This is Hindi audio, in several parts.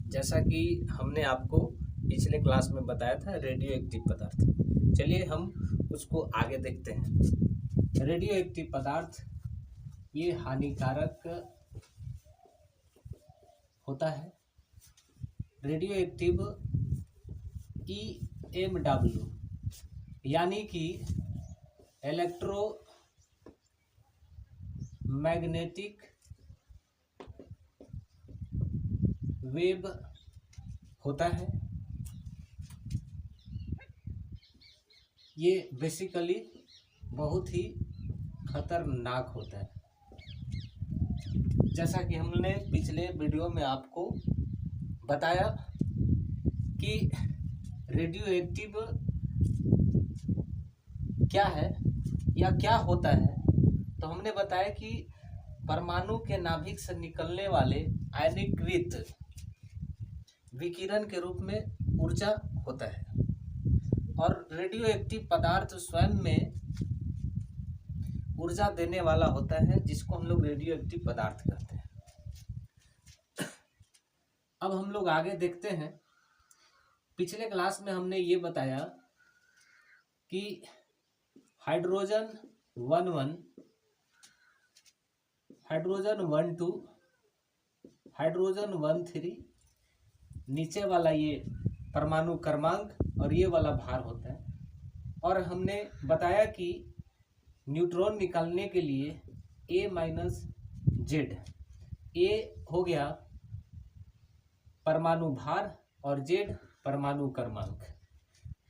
जैसा कि हमने आपको पिछले क्लास में बताया था रेडियो एक्टिव पदार्थ। चलिए हम उसको आगे देखते हैं। रेडियो एक्टिव पदार्थ ये हानिकारक होता है। रेडियो एक्टिव EMW यानी कि इलेक्ट्रोमैग्नेटिक वेव होता है। ये बेसिकली बहुत ही खतरनाक होता है। जैसा कि हमने पिछले वीडियो में आपको बताया कि रेडियो एक्टिव क्या है या क्या होता है, तो हमने बताया कि परमाणु के नाभिक से निकलने वाले आयनीकृत विकिरण के रूप में ऊर्जा होता है और रेडियो एक्टिव पदार्थ स्वयं में ऊर्जा देने वाला होता है, जिसको हम लोग रेडियो एक्टिव पदार्थ कहते हैं। अब हम लोग आगे देखते हैं। पिछले क्लास में हमने ये बताया कि हाइड्रोजन 11, हाइड्रोजन 12, हाइड्रोजन 13, नीचे वाला ये परमाणु क्रमांक और ये वाला भार होता है। और हमने बताया कि न्यूट्रॉन निकालने के लिए A-Z, A हो गया परमाणु भार और Z परमाणु क्रमांक।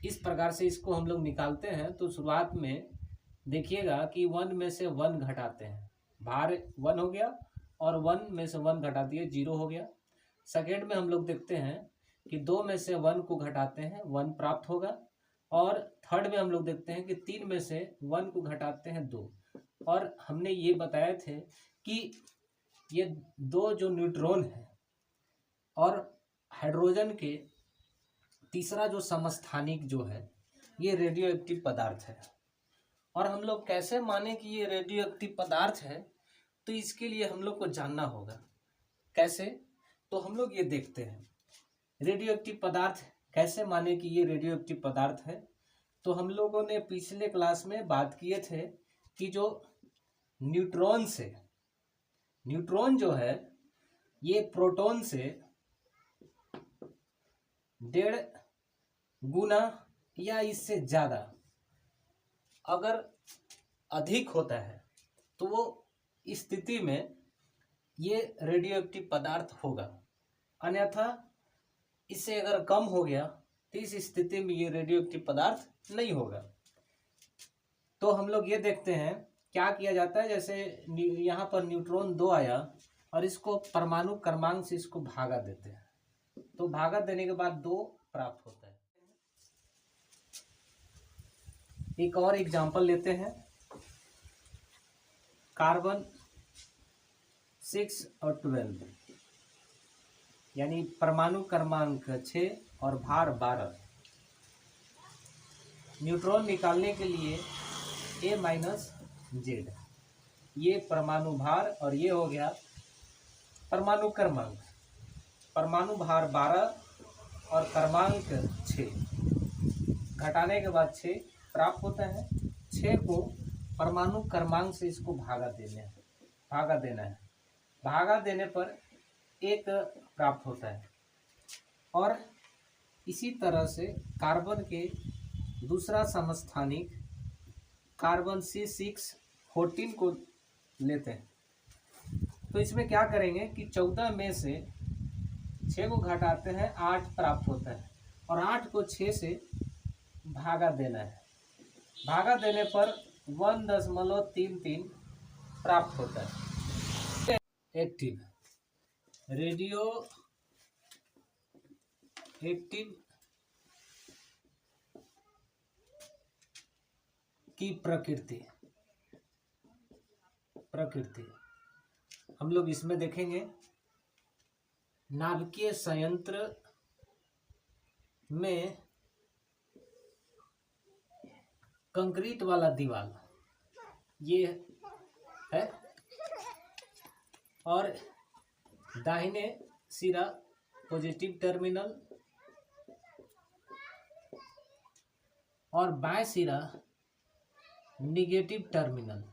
इस प्रकार से इसको हम लोग निकालते हैं। तो शुरुआत में देखिएगा कि 1 में से 1 घटाते हैं, भार 1 हो गया और 1 में से 1 घटा दिए 0 हो गया। सेकेंड में हम लोग देखते हैं कि 2 में से 1 को घटाते हैं 1 प्राप्त होगा। और थर्ड में हम लोग देखते हैं कि 3 में से 1 को घटाते हैं 2। और हमने ये बताए थे कि ये 2 जो न्यूट्रॉन है और हाइड्रोजन के तीसरा जो समस्थानिक जो है ये रेडियो एक्टिव पदार्थ है। और हम लोग कैसे माने कि ये रेडियो एक्टिव पदार्थ है, तो इसके लिए हम लोग को जानना होगा। कैसे? तो हम लोग ये देखते हैं रेडियो एक्टिव पदार्थ कैसे माने कि ये रेडियो एक्टिव पदार्थ है। तो हम लोगों ने पिछले क्लास में बात किए थे कि जो न्यूट्रॉन जो है ये प्रोटॉन से 1.5 गुना या इससे ज़्यादा अगर अधिक होता है तो वो स्थिति में ये रेडियो एक्टिव पदार्थ होगा। अन्यथा इससे अगर कम हो गया तो इस स्थिति में ये रेडियो एक्टिव पदार्थ नहीं होगा। तो हम लोग ये देखते हैं क्या किया जाता है। जैसे यहाँ पर न्यूट्रॉन 2 आया और इसको परमाणु क्रमांक से इसको भागा देते हैं, तो भागा देने के बाद 2 प्राप्त होता है। एक और एग्जांपल लेते हैं, कार्बन 6 और 12 यानी परमाणु क्रमांक 6 और भार 12। न्यूट्रॉन निकालने के लिए A-Z, ये परमाणु भार और ये हो गया परमाणु क्रमांक। परमाणु भार 12 और क्रमांक 6 घटाने के बाद 6 प्राप्त होता है। 6 को परमाणु क्रमांक से इसको भागा देना है। भागा देने पर 1 प्राप्त होता है। और इसी तरह से कार्बन के दूसरा समस्थानिक कार्बन C6H14 को लेते हैं। तो इसमें क्या करेंगे कि 14 में से 6 को घटाते हैं 8 प्राप्त होता है और 8 को 6 से भागा देना है। भागा देने पर 1.33 प्राप्त होता है। एक्टिव रेडियो एक्टिव की प्रकृति हम लोग इसमें देखेंगे। नाभिकीय संयंत्र में कंक्रीट वाला दीवार ये है और दाहिने सिरा पॉजिटिव टर्मिनल और बाएं सिरा निगेटिव टर्मिनल।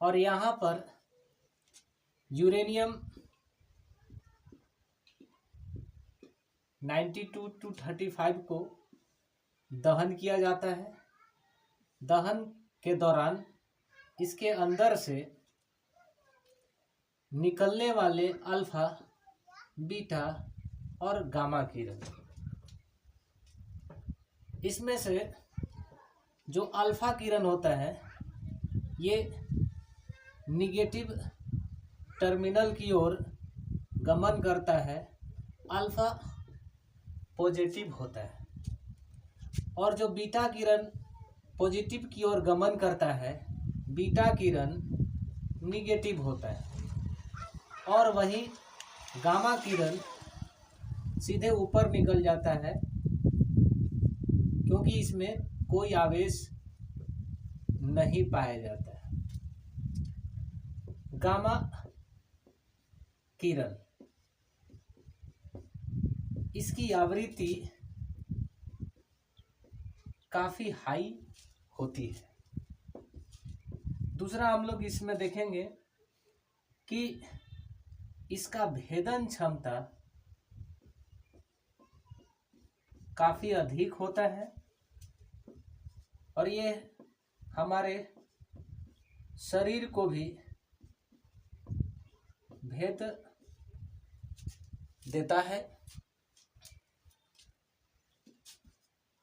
और यहाँ पर यूरेनियम 92-35 को दहन किया जाता है। दहन के दौरान इसके अंदर से निकलने वाले अल्फा, बीटा और गामा किरण, इसमें से जो अल्फा किरण होता है ये निगेटिव टर्मिनल की ओर गमन करता है, अल्फा पॉजिटिव होता है। और जो बीटा किरण पॉजिटिव की ओर गमन करता है, बीटा किरण निगेटिव होता है। और वही गामा किरण सीधे ऊपर निकल जाता है, क्योंकि इसमें कोई आवेश नहीं पाया जाता है। गामा किरण, इसकी आवृत्ति काफी हाई होती है। दूसरा हम लोग इसमें देखेंगे कि इसका भेदन क्षमता काफी अधिक होता है और ये हमारे शरीर को भी भेद देता है।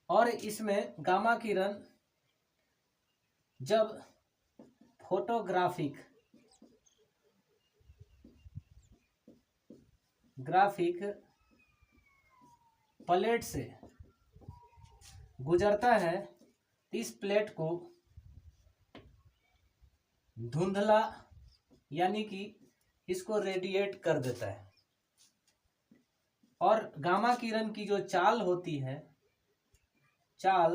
और इसमें गामा किरण जब फोटोग्राफिक प्लेट से गुजरता है, इस प्लेट को धुंधला यानी कि इसको रेडिएट कर देता है। और गामा किरण की जो चाल होती है, चाल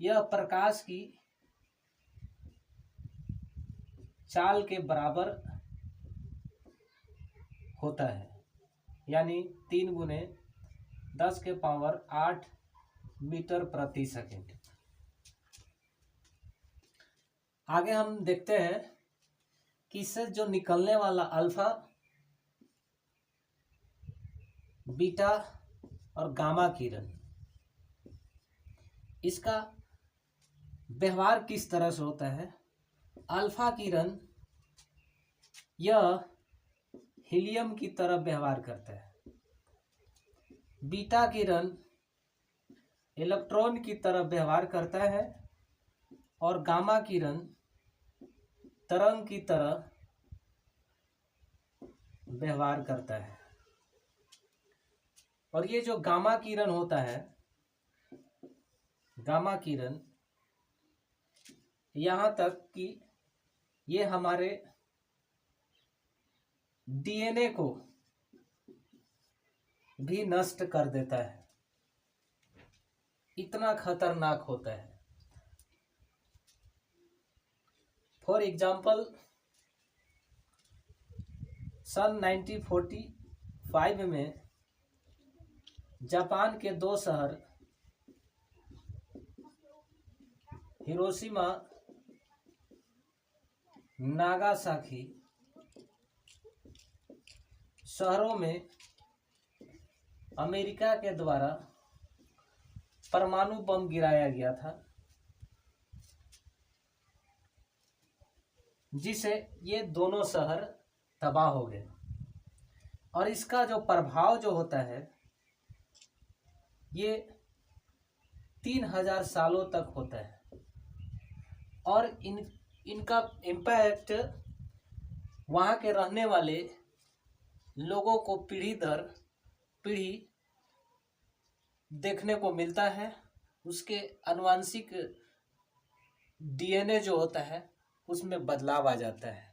यह प्रकाश की चाल के बराबर होता है, यानी 3 × 10⁸ मीटर प्रति सेकंड। आगे हम देखते हैं कि इससे जो निकलने वाला अल्फा, बीटा और गामा किरण, इसका व्यवहार किस तरह से होता है। अल्फा किरण यह हीलियम की तरह व्यवहार करता है, बीटा किरण इलेक्ट्रॉन की तरह व्यवहार करता है और गामा किरण तरंग की तरह व्यवहार करता है। और ये जो गामा किरण होता है, गामा किरण, यहाँ तक कि ये हमारे डीएनए को भी नष्ट कर देता है, इतना खतरनाक होता है। फॉर एग्जाम्पल, सन 1945 में जापान के 2 शहर हिरोशिमा, नागासाकी शहरों में अमेरिका के द्वारा परमाणु बम गिराया गया था, जिसे ये दोनों शहर तबाह हो गए। और इसका जो प्रभाव जो होता है ये 3000 सालों तक होता है। और इनका इम्पैक्ट वहाँ के रहने वाले लोगों को पीढ़ी दर पीढ़ी देखने को मिलता है। उसके आनुवांशिक डीएनए जो होता है उसमें बदलाव आ जाता है।